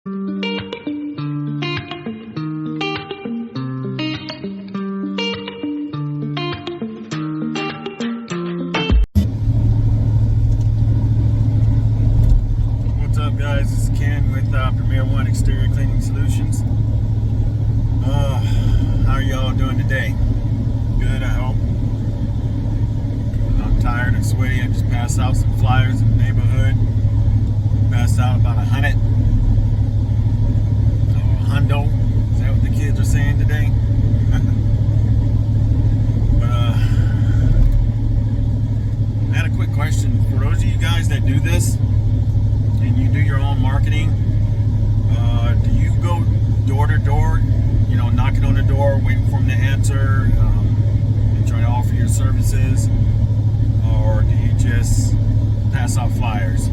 What's up, guys? This is Ken with Premier One Exterior Cleaning Solutions. How are y'all doing today? Good, I hope. I'm tired and sweaty. I just passed out some flyers in the neighborhood. Passed out about 100. Hundo. Is that what the kids are saying today? But I had a quick question. For those of you guys that do this, and you do your own marketing, do you go door to door, knocking on the door, waiting for them to answer, and try to offer your services, or do you just pass out flyers?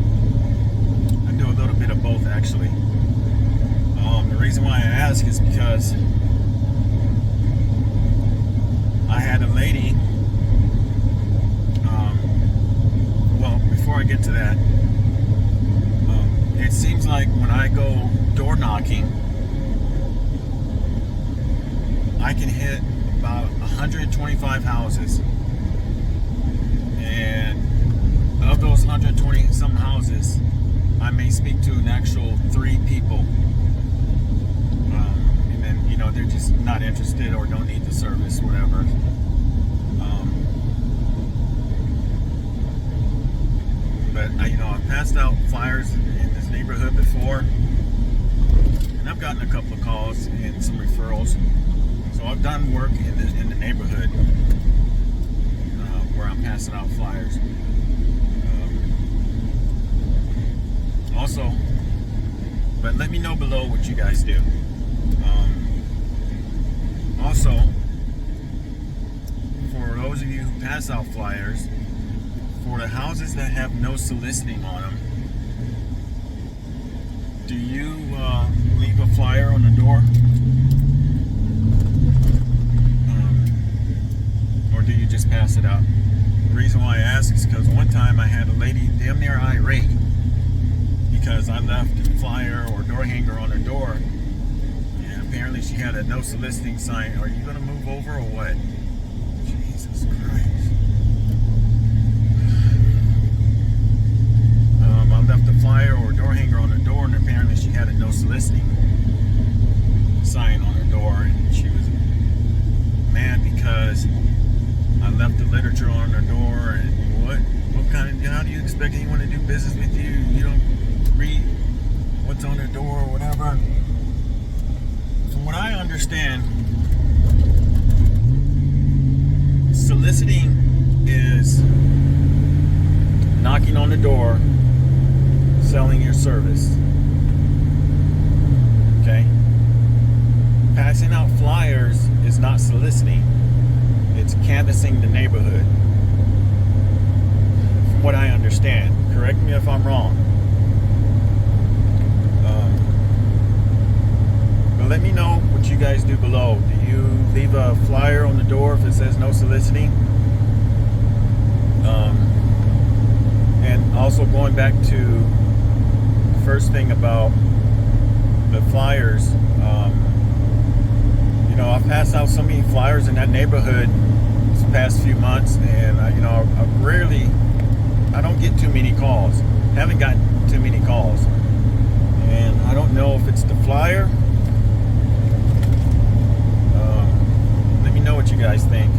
I do a little bit of both, actually. The reason why I ask is because I had a lady, well, before I get to that, it seems like when I go door knocking, I can hit about 125 houses. And of those 120 some houses, I may speak to an actual 3 people. And then, they're just not interested or don't need the service, whatever. But I've passed out flyers in this neighborhood before, and I've gotten a couple of calls and some referrals. So I've done work in the neighborhood where I'm passing out flyers. Also, but let me know below what you guys do. Also, for those of you who pass out flyers, for the houses that have no soliciting on them, do you leave a flyer on the door? Or do you just pass it out? The reason why I ask is because one time I had a lady damn near irate because I left a flyer or door hanger on her door, and apparently she had a no soliciting sign. Are you going to move over or what? Jesus Christ. I left a flyer or door hanger on her door, and apparently she had a no soliciting sign on her door, and she was mad because I left the literature on her door. And how do you expect anyone to do business with you? You don't read what's on their door or whatever. From what I understand, soliciting is knocking on the door, selling your service. Okay? Passing out flyers is not soliciting. It's canvassing the neighborhood. From what I understand. Correct me if I'm wrong. But let me know what you guys do below. Do you leave a flyer on the door if it says no soliciting? And also going back to the first thing about the flyers, I've passed out so many flyers in that neighborhood this past few months, and I don't get too many calls. Haven't gotten too many calls, and I don't know if it's the flyer. Let me know what you guys think.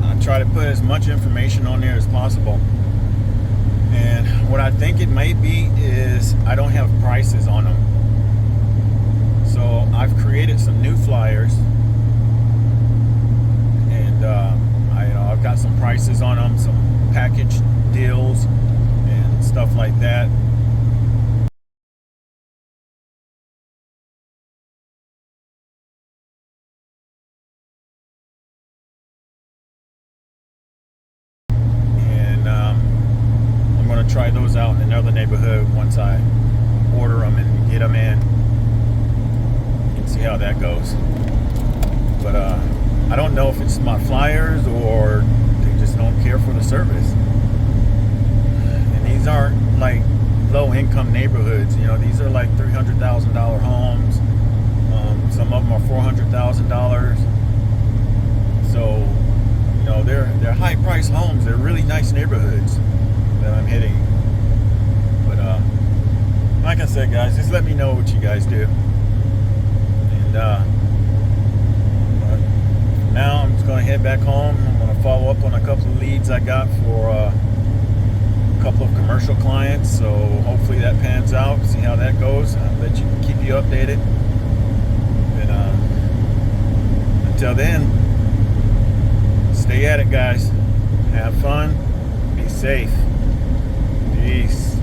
I try to put as much information on there as possible. And what I think it may be is I don't have prices on them. So I've created some new flyers, and I've got some prices on them, some package deals and stuff like that. Try those out in another neighborhood once I order them and get them in and see how that goes. But I don't know if it's my flyers or income neighborhoods. You know, these are like $300,000 homes. Some of them are $400,000. So, you know, they're high price homes. They're really nice neighborhoods that I'm hitting. But like I said, guys, just let me know what you guys do. And now I'm just going to head back home. I'm going to follow up on a couple of leads I got for a couple of commercial clients. So hopefully that pans out. See how that goes. I'll keep you updated. And until then, stay at it, guys. Have fun. Be safe. Peace.